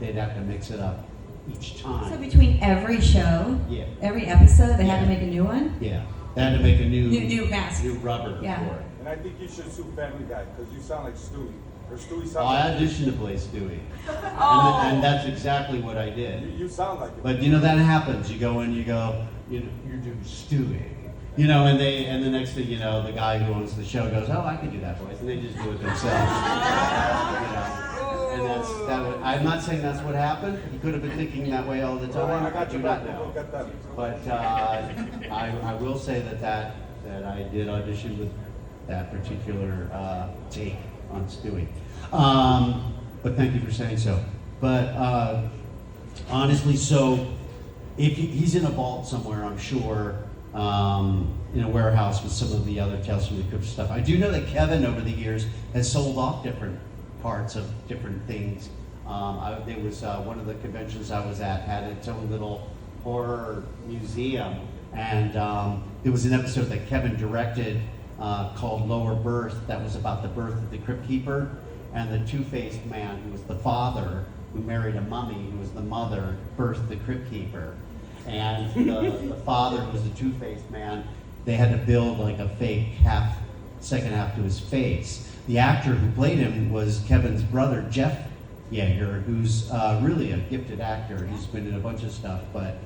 Speaker 2: They'd have to mix it up each time.
Speaker 1: So between every show,
Speaker 2: Yeah.
Speaker 1: every episode, they had to
Speaker 2: Yeah.
Speaker 1: make a new one?
Speaker 2: Yeah, they had to make a
Speaker 1: New mask.
Speaker 2: new rubber
Speaker 1: Yeah.
Speaker 2: for it.
Speaker 3: And I think you should sue Family Guy because you sound like Stewie. Or Stewie sounds
Speaker 2: I
Speaker 3: like
Speaker 2: auditioned to play Stewie,
Speaker 1: Oh.
Speaker 2: and that's exactly what I did.
Speaker 3: you sound like it.
Speaker 2: But you know that happens. You go in, you go, you're doing Stewie, you know, and the next thing you know, the guy who owns the show goes, "Oh, I can do that voice," and they just do it themselves. You know, and I'm not saying that's what happened. He could have been thinking that way all the time.
Speaker 3: I got
Speaker 2: do
Speaker 3: you
Speaker 2: not
Speaker 3: back.
Speaker 2: know.
Speaker 3: Look at that.
Speaker 2: But I will say that I did audition with that particular take on Stewie. But thank you for saying so. But honestly, so if he's in a vault somewhere, I'm sure, in a warehouse with some of the other Tales from the Crypt stuff. I do know that Kevin, over the years, has sold off different parts of different things. There was one of the conventions I was at had its own little horror museum, and there was an episode that Kevin directed called Lower Birth that was about the birth of the Crypt Keeper, and the two-faced man who was the father who married a mummy who was the mother birthed the Crypt Keeper. And the father, who was the two-faced man, they had to build like a fake second half to his face. The actor who played him was Kevin's brother, Jeff Yeager, who's really a gifted actor. He's been in a bunch of stuff, but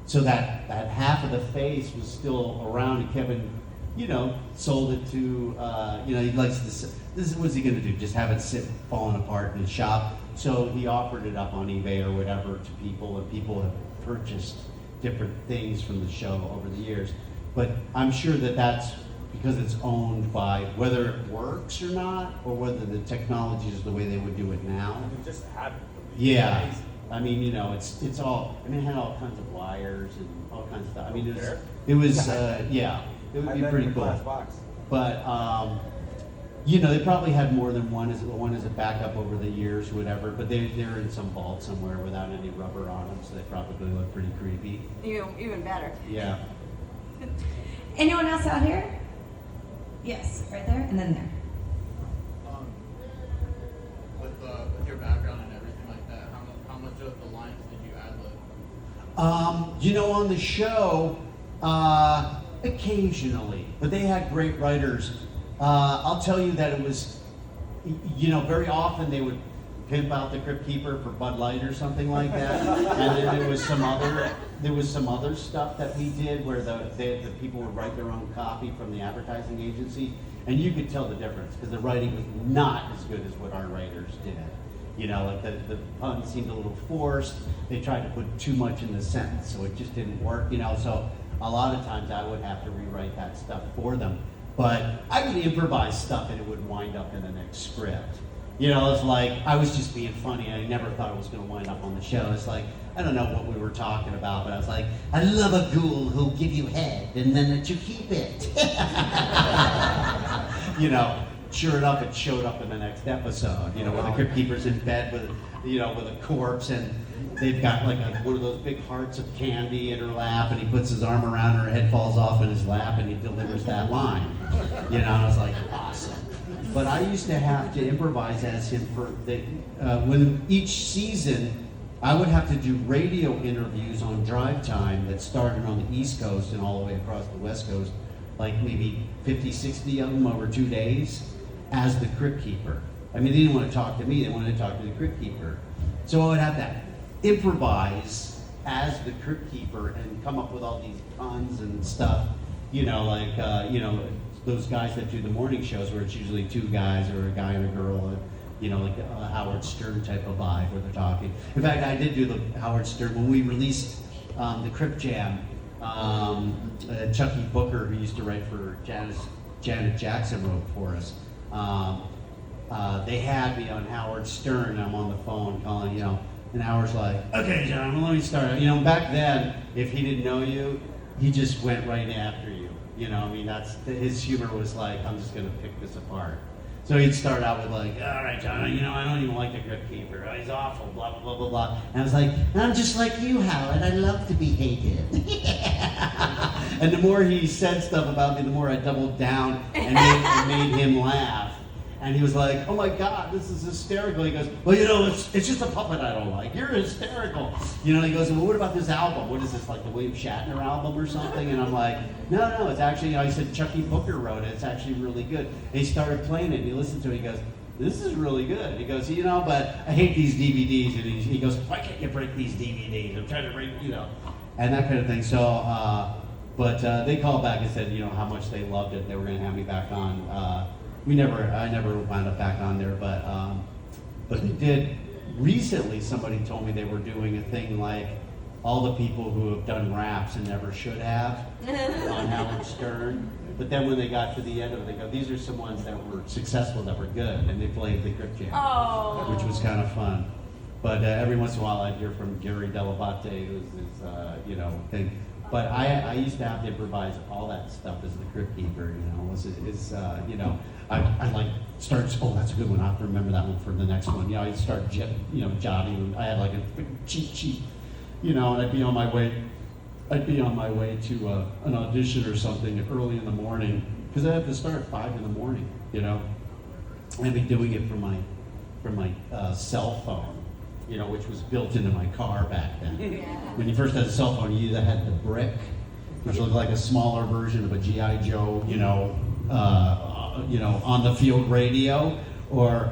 Speaker 2: so that half of the face was still around, and Kevin, you know, sold it to, you know, he likes this is, what's he gonna do? Just have it sit falling apart in his shop? So he offered it up on eBay or whatever to people, and people have purchased different things from the show over the years. But I'm sure that that's because it's owned by, whether it works or not, or whether the technology is the way they would do it now.
Speaker 3: You just had to be
Speaker 2: Yeah,
Speaker 3: amazing.
Speaker 2: I mean, you know, it's all, I mean, it had all kinds of wires and all kinds of stuff. I mean, it was yeah, it would
Speaker 3: I
Speaker 2: be
Speaker 3: bet
Speaker 2: pretty
Speaker 3: in a
Speaker 2: cool.
Speaker 3: glass box.
Speaker 2: But, you know, they probably had more than one as a backup over the years, whatever, but they're in some vault somewhere without any rubber on them, so they probably look pretty creepy.
Speaker 4: Even better.
Speaker 2: Yeah.
Speaker 1: Anyone else out here? Yes, right there, and then there.
Speaker 6: With your background and everything like that, how much of the lines did you ad lib?
Speaker 2: On the show, occasionally, but they had great writers. I'll tell you that it was, very often they would pimp out the Crypt Keeper for Bud Light or something like that, and then there was some other stuff that we did where the people would write their own copy from the advertising agency, and you could tell the difference because the writing was not as good as what our writers did. Like the pun seemed a little forced. They tried to put too much in the sentence, so it just didn't work. So a lot of times I would have to rewrite that stuff for them. But I would improvise stuff and it would wind up in the next script. It's like I was just being funny. I never thought it was going to wind up on the show. It's like, I don't know what we were talking about, but I was like, I love a ghoul who'll give you head and then let you keep it. Sure enough, it showed up in the next episode, where the Crypt Keeper's in bed with a corpse, and they've got like one of those big hearts of candy in her lap, and he puts his arm around her, head falls off in his lap, and he delivers that line. And I was like, awesome. But I used to have to improvise as him when each season, I would have to do radio interviews on drive time that started on the East Coast and all the way across the West Coast, like maybe 50, 60 of them over 2 days, as the Crypt Keeper. I mean, they didn't want to talk to me, they wanted to talk to the Crypt Keeper. So I would have to improvise as the Crypt Keeper and come up with all these puns and stuff, those guys that do the morning shows where it's usually two guys or a guy and a girl, like a Howard Stern type of vibe where they're talking. In fact, I did do the Howard Stern when we released the Crypt Jam. Chucky Booker, who used to write for Janet Jackson, wrote for us. They had me on Howard Stern. I'm on the phone calling, and Howard's like, okay, John, let me start. Back then, if he didn't know you, he just went right after you. His humor was like, I'm just gonna pick this apart. So he'd start out with like, all right, John, I don't even like the Crypt Keeper. Oh, he's awful, blah, blah, blah, blah, blah. And I was like, I'm just like you, Howard. I love to be hated. And the more he said stuff about me, the more I doubled down and made him laugh. And he was like, oh my God, this is hysterical. He goes, well, it's just a puppet I don't like. You're hysterical. He goes, well, what about this album? What is this, like the William Shatner album or something? And I'm like, no, it's actually, he said, Chucky Booker wrote it. It's actually really good. And he started playing it, and he listened to it. He goes, this is really good. He goes, but I hate these DVDs. And he goes, why can't you break these DVDs? I'm trying to break, and that kind of thing. So, but they called back and said, how much they loved it. They were going to have me back on. I never wound up back on there, but they did. Recently, somebody told me they were doing a thing like all the people who have done raps and never should have on Howard Stern. But then when they got to the end of it, they go, these are some ones that were successful, that were good, and they played the Crypt Jam, which was kind of fun. But every once in a while, I'd hear from Gary Dell'Abate, who's his, thing. But I used to have to improvise all that stuff as the Crypt Keeper, I like start, oh, that's a good one, I'll have to remember that one for the next one. I'd start, jotting, I had like a cheat sheet, and I'd be on my way to an audition or something early in the morning, because I had to start at 5 in the morning, I'd be doing it from my cell phone. Which was built into my car back then. Yeah. When you first had a cell phone, you either had the brick, which looked like a smaller version of a G.I. Joe, on the field radio, or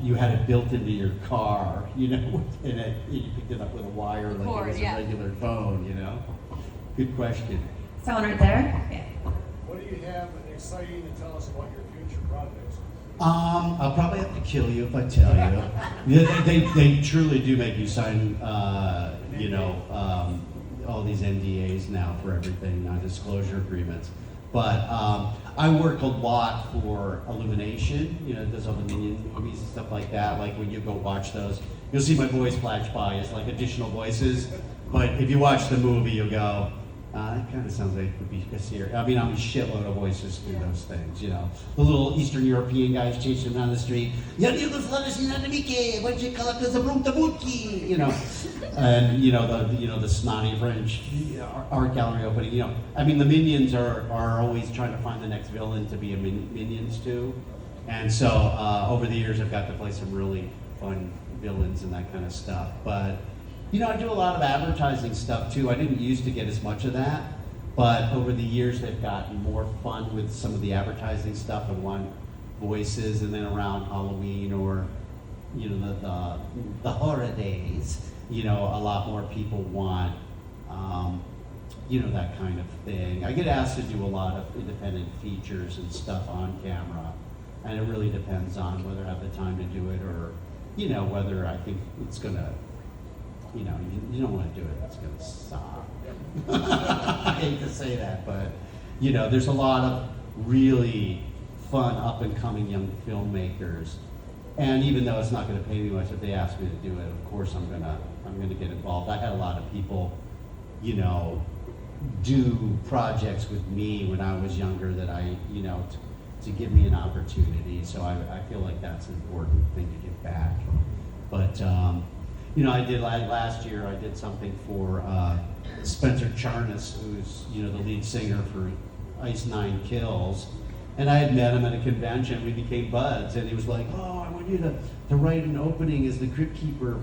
Speaker 2: you had it built into your car, and you picked it up with a wire like it was a regular phone, Good question.
Speaker 1: Someone right there? Yeah.
Speaker 6: What do you have exciting to tell us about your future projects?
Speaker 2: I'll probably have to kill you if I tell you. They truly do make you sign, all these NDAs now for everything, non-disclosure agreements. But I work a lot for Illumination, does all the Minion movies and stuff like that. Like when you go watch those, you'll see my voice flash by as like additional voices. But if you watch the movie, you'll go, that kind of sounds like it would be Kassir. I mean, I'm a shitload of voices through those things, The little Eastern European guys chasing down the street. And, the snotty French art gallery opening, I mean, the Minions are always trying to find the next villain to be a Minions too. And so over the years, I've got to play some really fun villains and that kind of stuff. But You know, I do a lot of advertising stuff too. I didn't used to get as much of that, but over the years they've gotten more fun with some of the advertising stuff and want voices, and then around Halloween or, you know, the horror days, you know, a lot more people want, you know, that kind of thing. I get asked to do a lot of independent features and stuff on camera, and it really depends on whether I have the time to do it or, you know, whether I think it's gonna, you know, you don't want to do it, it's gonna suck. I hate to say that, but, you know, there's a lot of really fun up and coming young filmmakers. And even though it's not gonna pay me much, if they ask me to do it, of course I'm gonna get involved. I had a lot of people, you know, do projects with me when I was younger that I, you know, to give me an opportunity. So I feel like that's an important thing to give back. But, you know, last year I did something for Spencer Charnas, who's, you know, the lead singer for Ice Nine Kills. And I had met him at a convention, we became buds, and he was like, oh, I want you to write an opening as the Crypt Keeper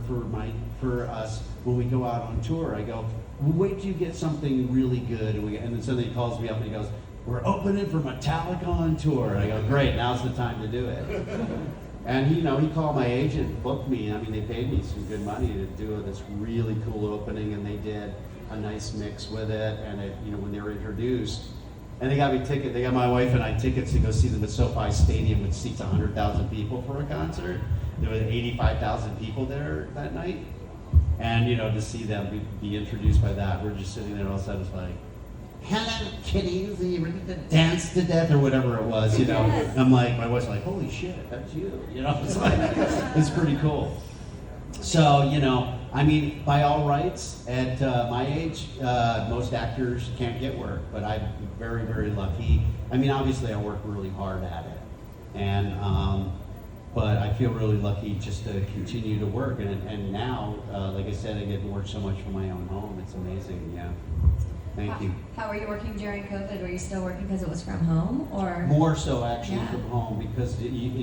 Speaker 2: for us when we go out on tour. I go, well, wait till you get something really good. And then suddenly he calls me up and he goes, we're opening for Metallica on tour. And I go, great, now's the time to do it. And he, you know, he called my agent, booked me. I mean, they paid me some good money to do this really cool opening, and they did a nice mix with it. And it, you know, when they were introduced, and they got me tickets. They got my wife and I tickets to go see them at SoFi Stadium, which seats 100,000 people for a concert. There were 85,000 people there that night, and you know, to see them be introduced by that, we're just sitting there all of a sudden, it's like, hello kitties, are you ready to dance to death or whatever it was, you know?
Speaker 1: Yes.
Speaker 2: I'm like, my wife's like, holy shit, that's you, you know? It's like, it's pretty cool. So, you know, I mean, by all rights, at my age, most actors can't get work, but I'm very, very lucky. I mean, obviously I work really hard at it, and but I feel really lucky just to continue to work. And now, like I said, I get to work so much from my own home. It's amazing, yeah. Thank you.
Speaker 1: How were you working during COVID? Were you still working because it was from home, or?
Speaker 2: More so actually
Speaker 1: Yeah.
Speaker 2: from home, because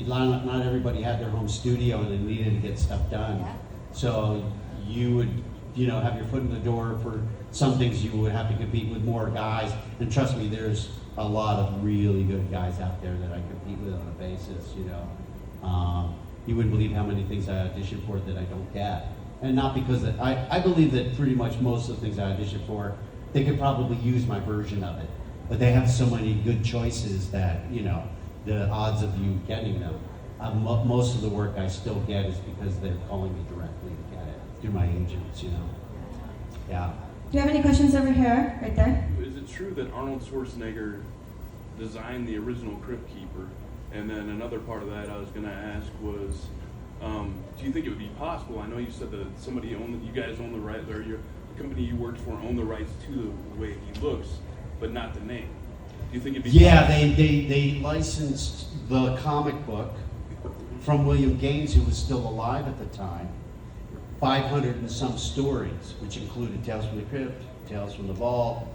Speaker 2: not everybody had their home studio and they needed to get stuff done.
Speaker 1: Yeah.
Speaker 2: So you would, you know, have your foot in the door for some things. You would have to compete with more guys, and trust me, there's a lot of really good guys out there that I compete with on a basis, you know. You wouldn't believe how many things I audition for that I don't get. And not because I believe that pretty much most of the things I audition for, they could probably use my version of it. But they have so many good choices that, you know, the odds of you getting them. Most of the work I still get is because they're calling me directly to get it through my agents, you know. Yeah.
Speaker 1: Do you have any questions over here, right there?
Speaker 7: Is it true that Arnold Schwarzenegger designed the original Crypt Keeper? And then another part of that I was going to ask was, do you think it would be possible? I know you said that you guys own the rights, or the company you worked for owned the rights to the way he looks, but not the name. Do you think it'd be
Speaker 2: Yeah,
Speaker 7: possible?
Speaker 2: they licensed the comic book from William Gaines, who was still alive at the time, 500 and some stories, which included Tales from the Crypt, Tales from the Vault,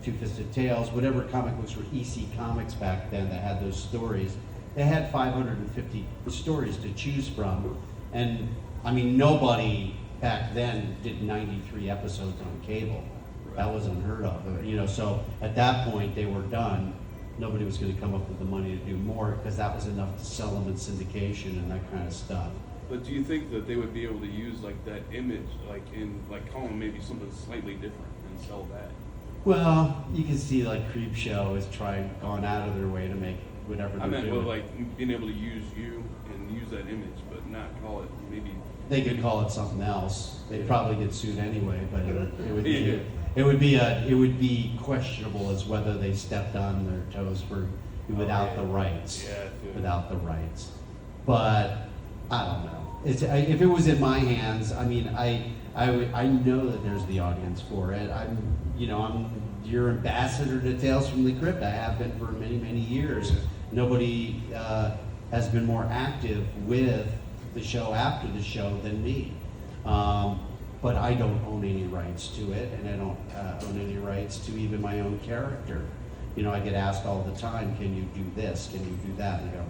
Speaker 2: Two-Fisted Tales, whatever comic books were EC Comics back then that had those stories. They had 550 stories to choose from, and I mean, nobody back then did 93 episodes on cable. That was unheard of, you know. So at that point, they were done. Nobody was going to come up with the money to do more, because that was enough to sell them in syndication and that kind of stuff.
Speaker 7: But do you think that they would be able to use like that image, call them maybe something slightly different and sell that?
Speaker 2: Well, you can see like Creepshow has gone out of their way to make whatever
Speaker 7: I
Speaker 2: they're
Speaker 7: meant,
Speaker 2: doing.
Speaker 7: well, like being able to use you and use that image, but not call it maybe.
Speaker 2: They could call it something else. They'd probably get sued anyway, but
Speaker 7: Yeah.
Speaker 2: it would be questionable as whether they stepped on their toes without the rights.
Speaker 7: Yeah,
Speaker 2: Without the rights. But I don't know. If it was in my hands, I mean, I know that there's the audience for it. I'm your ambassador to Tales from the Crypt. I have been for many, many years. Nobody has been more active with the show after the show than me. But I don't own any rights to it, and I don't own any rights to even my own character. You know, I get asked all the time, can you do this? Can you do that? And I go,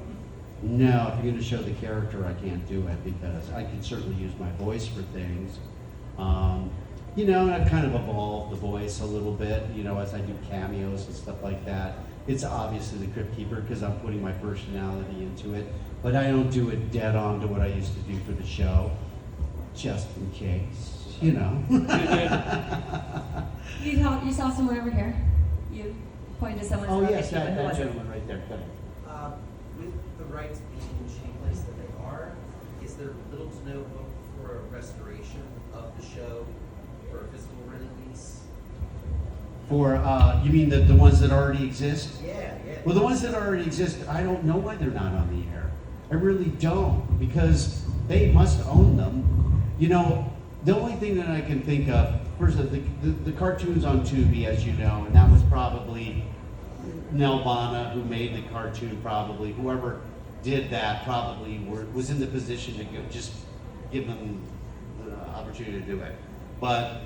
Speaker 2: no, if you're going to show the character, I can't do it, because I can certainly use my voice for things. You know, and I've kind of evolved the voice a little bit, you know, as I do cameos and stuff like that. It's obviously the Crypt Keeper because I'm putting my personality into it, but I don't do it dead on to what I used to do for the show, just in case, you know.
Speaker 1: You saw someone over here. You pointed to someone.
Speaker 2: Oh,
Speaker 1: who
Speaker 2: yes,
Speaker 1: who
Speaker 2: that
Speaker 1: was it?
Speaker 2: gentleman right there. Go ahead.
Speaker 8: With the rights being in the shitty place that they are, is there little to no hope for a restoration of the show for a physical release?
Speaker 2: For, you mean the ones that already exist?
Speaker 8: Yeah.
Speaker 2: Well, the ones that already exist, I don't know why they're not on the air. I really don't, because they must own them. You know, the only thing that I can think of, first, the cartoons on Tubi, as you know, and that was probably Nelvana who made the cartoon, probably. Whoever did that probably was in the position to just give them the opportunity to do it. But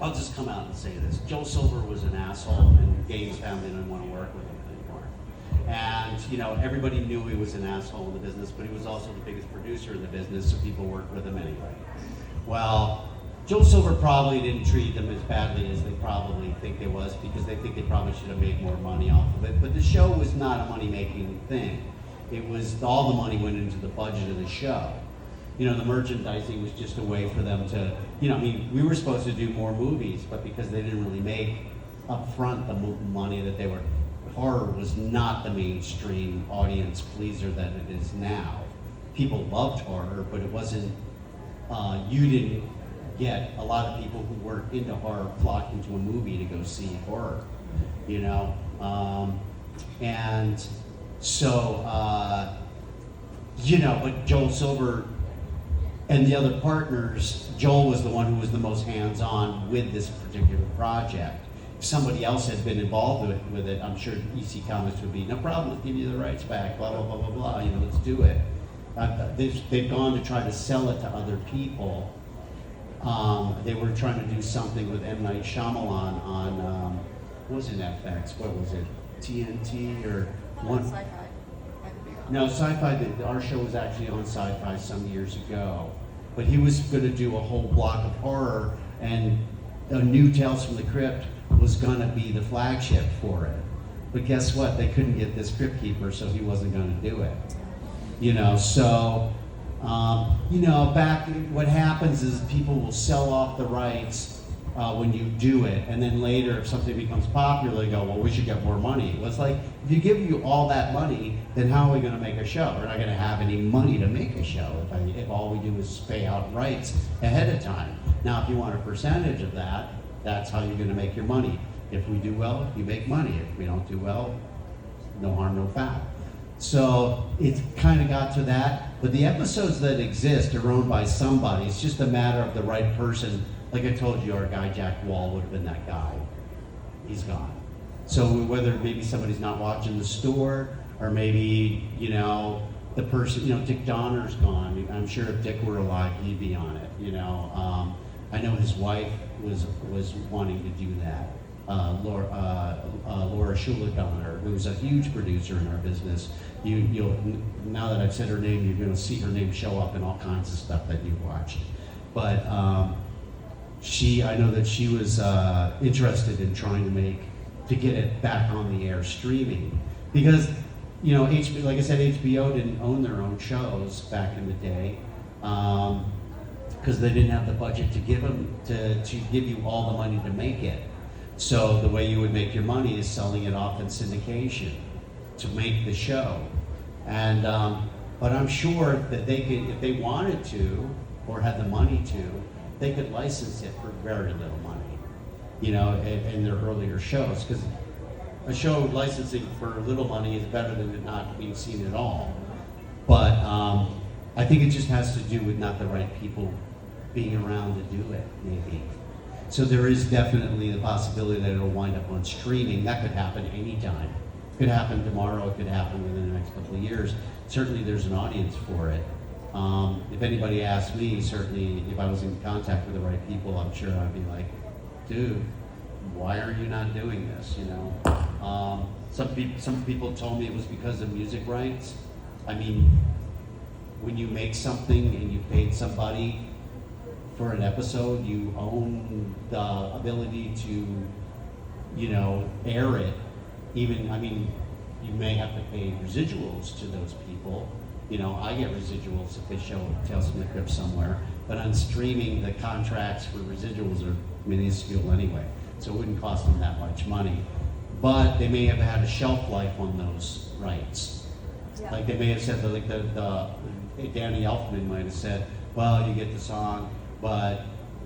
Speaker 2: I'll just come out and say this. Joel Silver was an asshole, and Gaines found they didn't want to work with him anymore. And, you know, everybody knew he was an asshole in the business, but he was also the biggest producer in the business, so people worked with him anyway. Well, Joel Silver probably didn't treat them as badly as they probably think it was, because they think they probably should have made more money off of it. But the show was not a money-making thing. It was, all the money went into the budget of the show. You know, the merchandising was just a way for them to, you know, I mean, we were supposed to do more movies, but because they didn't really make up front the money that they were, horror was not the mainstream audience pleaser that it is now. People loved horror, but it wasn't, you didn't get a lot of people who weren't into horror flocked into a movie to go see horror, you know? And so, you know, but Joel Silver and the other partners, Joel was the one who was the most hands-on with this particular project. If somebody else had been involved with it, I'm sure EC Comics would be, no problem, let's give you the rights back, blah, blah, blah, blah, blah, you know, let's do it. They've gone to try to sell it to other people. They were trying to do something with M. Night Shyamalan on, what was it, FX, what was it, TNT or one?
Speaker 1: Sci-fi.
Speaker 2: No, Sci-Fi, our show was actually on Sci-Fi some years ago. But he was gonna do a whole block of horror, and a new Tales from the Crypt was gonna be the flagship for it. But guess what? They couldn't get this Crypt Keeper, so he wasn't gonna do it. You know, so, you know, what happens is people will sell off the rights when you do it, and then later, if something becomes popular, they go, well, we should get more money. Well, it's like, if you give you all that money, then how are we gonna make a show? We're not gonna have any money to make a show if all we do is pay out rights ahead of time. Now, if you want a percentage of that, that's how you're gonna make your money. If we do well, you make money. If we don't do well, no harm, no foul. So it kind of got to that, but the episodes that exist are owned by somebody. It's just a matter of the right person. Like I told you, our guy Jack Wall would have been that guy. He's gone. So whether maybe somebody's not watching the store, or maybe, you know, the person, you know, Dick Donner's gone. I'm sure if Dick were alive, he'd be on it, you know. I know his wife was wanting to do that. Laura Schuler Donner, who's a huge producer in our business. You'll now that I've said her name, you're going to see her name show up in all kinds of stuff that you watched. But I know that she was interested in trying to get it back on the air streaming, because, you know, like I said, HBO didn't own their own shows back in the day, because they didn't have the budget to give you all the money to make it. So the way you would make your money is selling it off in syndication to make the show. And but I'm sure that they could, if they wanted to or had the money to, they could license it for very little money, you know, in their earlier shows. Because a show licensing for little money is better than it not being seen at all. But I think it just has to do with not the right people being around to do it, maybe. So there is definitely the possibility that it'll wind up on streaming. That could happen anytime. It could happen tomorrow, it could happen within the next couple of years. Certainly there's an audience for it. If anybody asked me, certainly if I was in contact with the right people, I'm sure I'd be like, dude, why are you not doing this, you know? Some people told me it was because of music rights. I mean, when you make something and you paid somebody for an episode, you own the ability to, you know, air it. Even, I mean, you may have to pay residuals to those people. You know, I get residuals if they show Tales from the Crypt somewhere, but on streaming, the contracts for residuals are minuscule anyway, so it wouldn't cost them that much money. But they may have had a shelf life on those rights.
Speaker 1: Yeah.
Speaker 2: Like they may have said, like Danny Elfman might have said, well, you get the song, but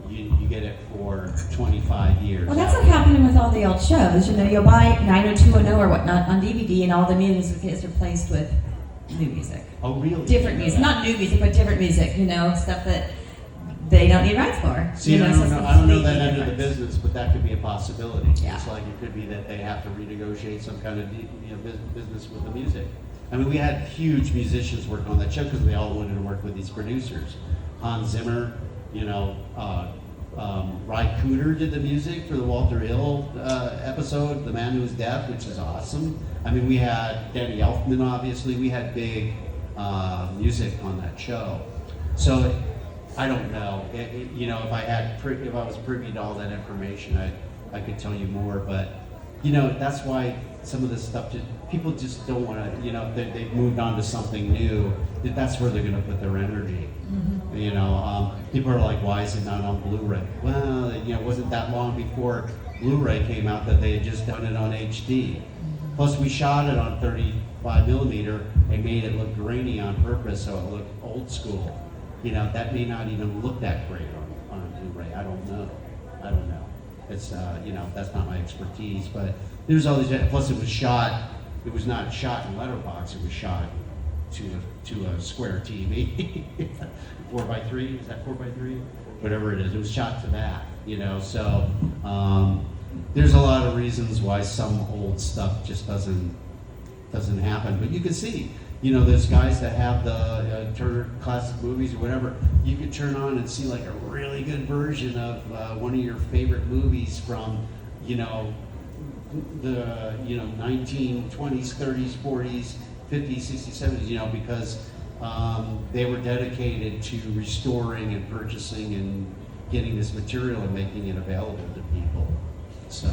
Speaker 2: you get it for 25 years.
Speaker 1: Well, that's what's happening with all the old shows. You know, you'll buy 90210 or whatnot on DVD, and all the music is replaced with new music.
Speaker 2: Oh, really?
Speaker 1: Different music, not new music, but different music. You know, stuff that they don't need rights for.
Speaker 2: See,
Speaker 1: you know,
Speaker 2: I
Speaker 1: so
Speaker 2: don't know,
Speaker 1: it's
Speaker 2: I don't know that
Speaker 1: completely
Speaker 2: end of the
Speaker 1: different.
Speaker 2: business, but that could be a possibility.
Speaker 1: Yeah.
Speaker 2: It's like it could be that they have to renegotiate some kind of business with the music. I mean, we had huge musicians work on that show because they all wanted to work with these producers. Hans Zimmer, you know, Ry Cooder did the music for the Walter Hill episode, The Man Who Was Deaf, which is awesome. I mean, we had Danny Elfman, obviously. We had big music on that show. So I don't know. You know, if I was privy to all that information, I could tell you more. But you know, that's why some of this stuff people just don't want to. You know, they've moved on to something new. That's where they're going to put their energy. Mm-hmm. You know, people are like, why is it not on Blu-ray? Well, you know, it wasn't that long before Blu-ray came out that they had just done it on HD. Mm-hmm. Plus, we shot it on 35 millimeter and made it look grainy on purpose, so it looked old school. You know, that may not even look that great on a Blu-ray. I don't know. It's, you know, that's not my expertise, but there's all these, plus it was not shot in letterbox, it was shot to a square TV. 4x3, is that 4x3? Whatever it was shot to that, you know, so there's a lot of reasons why some old stuff just doesn't happen, but you can see, you know, those guys that have the Turner Classic Movies or whatever, you could turn on and see like a really good version of one of your favorite movies from, you know, the 1920s, 30s, 40s, 50s, 60s, 70s, you know, because they were dedicated to restoring and purchasing and getting this material and making it available to people. So,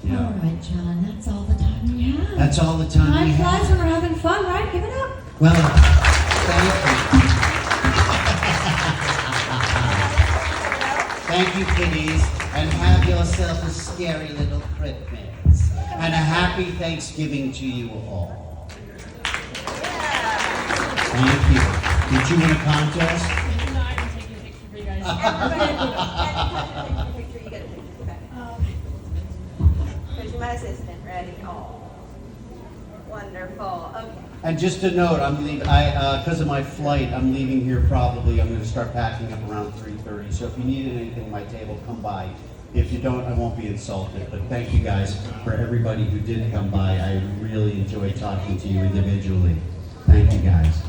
Speaker 2: yeah.
Speaker 1: All right, John, that's all the time we have.
Speaker 2: That's all the time we
Speaker 1: Time flies
Speaker 2: have.
Speaker 1: when we're having fun, right? Give it up.
Speaker 2: Well, thank you. Thank you, kiddies, and have yourself a scary little Christmas. And a happy Thanksgiving to you all. Thank you. Did you win a contest?
Speaker 4: No, I can take a picture for you guys.
Speaker 9: Picture, you get a picture. Here's my assistant, ready? Oh, wonderful. Okay.
Speaker 2: And just a note, I'm leaving. Because of my flight, I'm leaving here probably. I'm going to start packing up around 3:30. So if you need anything at my table, come by. If you don't, I won't be insulted. But thank you guys for everybody who did come by. I really enjoyed talking to you individually. Thank you guys.